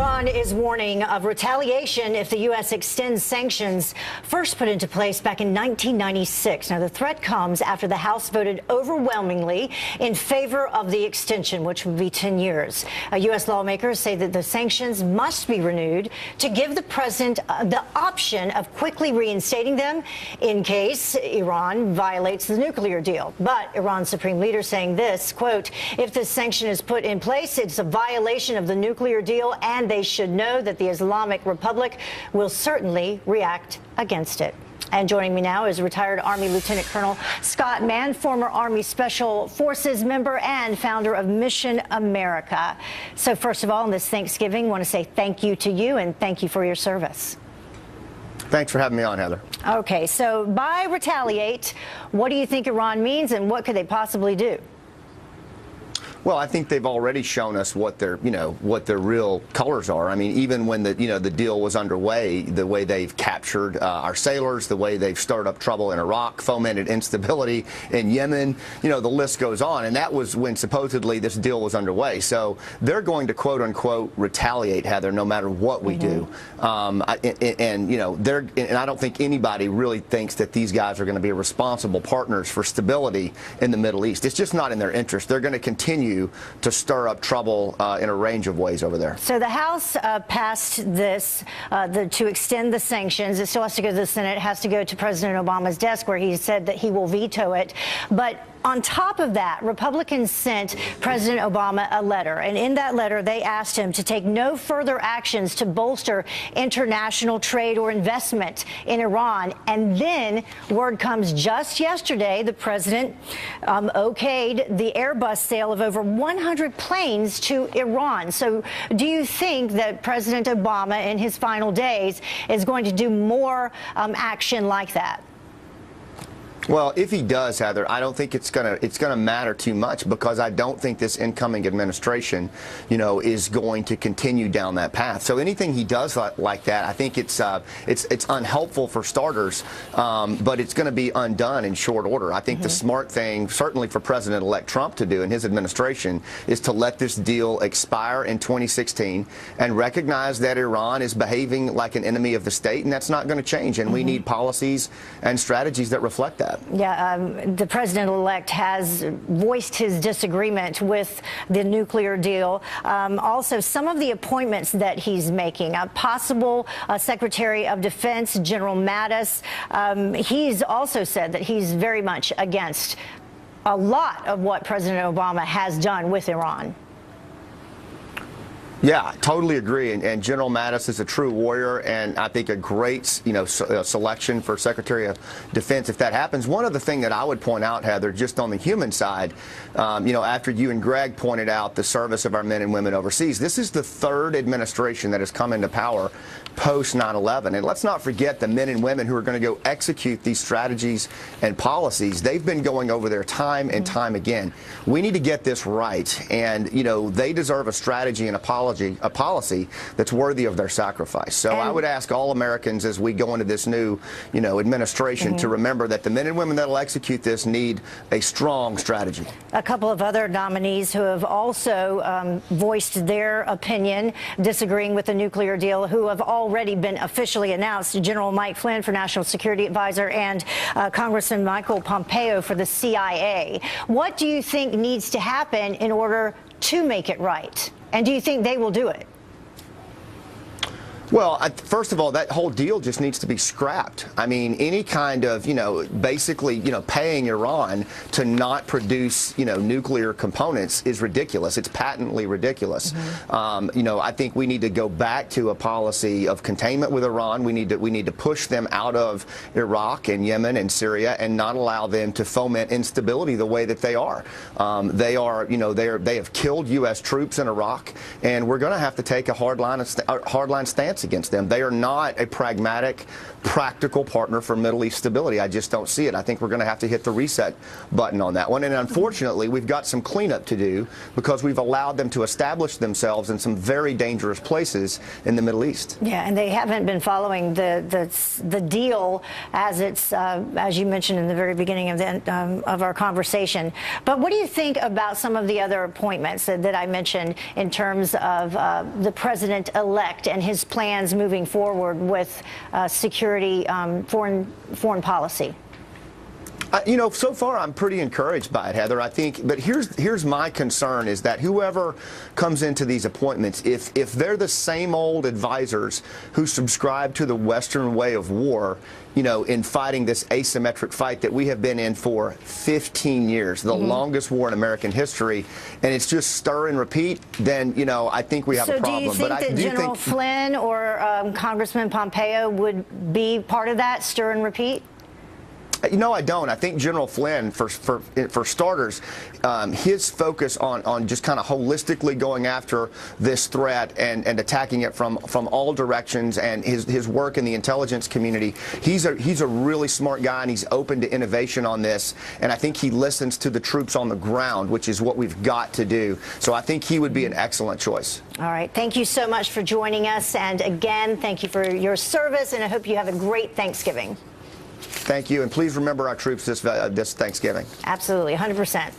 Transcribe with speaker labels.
Speaker 1: Iran is warning of retaliation if the U.S. extends sanctions first put into place back in 1996. Now, the threat comes after the House voted overwhelmingly in favor of the extension, which would be 10 years. U.S. lawmakers say that the sanctions must be renewed to give the president the option of quickly reinstating them in case Iran violates the nuclear deal. But Iran's supreme leader saying this, quote, if this sanction is put in place, it's a violation of the nuclear deal, and they should know that the Islamic Republic will certainly react against it. And joining me now is retired Army Lieutenant Colonel Scott Mann, former Army Special Forces member and founder of Mission America. So first of all, on this Thanksgiving, I want to say thank you to you and thank you for your service.
Speaker 2: Thanks for having me on, Heather.
Speaker 1: Okay, so by retaliate, what do you think Iran means and what could they possibly do?
Speaker 2: Well, I think they've already shown us what their real colors are. I mean, even when the deal was underway, the way they've captured our sailors, the way they've stirred up trouble in Iraq, fomented instability in Yemen, the list goes on. And that was when supposedly this deal was underway. So they're going to quote unquote retaliate, Heather, no matter what we do. And I don't think anybody really thinks that these guys are going to be responsible partners for stability in the Middle East. It's just not in their interest. They're going to continue to stir up trouble in a range of ways over there.
Speaker 1: So the House passed this to extend the sanctions. It still has to go to the Senate. It has to go to President Obama's desk, where he said that he will veto it. But on top of that, Republicans sent President Obama a letter, and in that letter, they asked him to take no further actions to bolster international trade or investment in Iran. And then word comes just yesterday, the president okayed the Airbus sale of over 100 planes to Iran. So do you think that President Obama in his final days is going to do more action like that?
Speaker 2: Well, if he does, Heather, I don't think it's gonna matter too much, because I don't think this incoming administration, is going to continue down that path. So anything he does like that, I think it's unhelpful for starters, but it's going to be undone in short order. I think the smart thing, certainly for President-elect Trump to do in his administration, is to let this deal expire in 2016 and recognize that Iran is behaving like an enemy of the state, and that's not going to change. And we need policies and strategies that reflect that.
Speaker 1: Yeah, the president-elect has voiced his disagreement with the nuclear deal. Also, some of the appointments that he's making, a possible Secretary of Defense, General Mattis, he's also said that he's very much against a lot of what President Obama has done with Iran.
Speaker 2: Yeah, totally agree. And General Mattis is a true warrior, and I think a great, selection for Secretary of Defense if that happens. One other thing that I would point out, Heather, just on the human side, after you and Greg pointed out the service of our men and women overseas, this is the third administration that has come into power post 9/11. And let's not forget the men and women who are going to go execute these strategies and policies. They've been going over there time and time again. We need to get this right, and they deserve a strategy and a policy that's worthy of their sacrifice. So I would ask all Americans, as we go into this new administration, to remember that the men and women that will execute this need a strong strategy.
Speaker 1: A couple of other nominees who have also voiced their opinion disagreeing with the nuclear deal, who have already been officially announced: General Mike Flynn for National Security Advisor and Congressman Michael Pompeo for the CIA. What do you think needs to happen in order to make it right? And do you think they will do it?
Speaker 2: Well, first of all, that whole deal just needs to be scrapped. I mean, any kind of, basically, paying Iran to not produce, nuclear components is ridiculous. It's patently ridiculous. I think we need to go back to a policy of containment with Iran. We need to push them out of Iraq and Yemen and Syria and not allow them to foment instability the way that they are. They have killed U.S. troops in Iraq, and we're going to have to take a hardline stance against them. They are not a pragmatic, practical partner for Middle East stability. I just don't see it. I think we're going to have to hit the reset button on that one. And unfortunately, we've got some cleanup to do, because we've allowed them to establish themselves in some very dangerous places in the Middle East.
Speaker 1: Yeah, and they haven't been following the deal as it's as you mentioned in the very beginning of our conversation. But what do you think about some of the other appointments that I mentioned in terms terms of the president-elect and his plans moving forward with security, foreign policy?
Speaker 2: You know, so far I'm pretty encouraged by it, Heather. I think, but here's my concern is that whoever comes into these appointments, if they're the same old advisors who subscribe to the Western way of war, you know, in fighting this asymmetric fight that we have been in for 15 years, the longest war in American history, and it's just stir and repeat, then, you know, I think we have a problem.
Speaker 1: So do you think that General Flynn or Congressman Pompeo would be part of that stir and repeat?
Speaker 2: No, I don't. I think General Flynn, for starters, his focus on just kind of holistically going after this threat and attacking it from all directions, and his work in the intelligence community, he's a really smart guy, and he's open to innovation on this. And I think he listens to the troops on the ground, which is what we've got to do. So I think he would be an excellent choice.
Speaker 1: All right. Thank you so much for joining us. And again, thank you for your service, and I hope you have a great Thanksgiving.
Speaker 2: Thank you, and please remember our troops this Thanksgiving.
Speaker 1: Absolutely, 100%.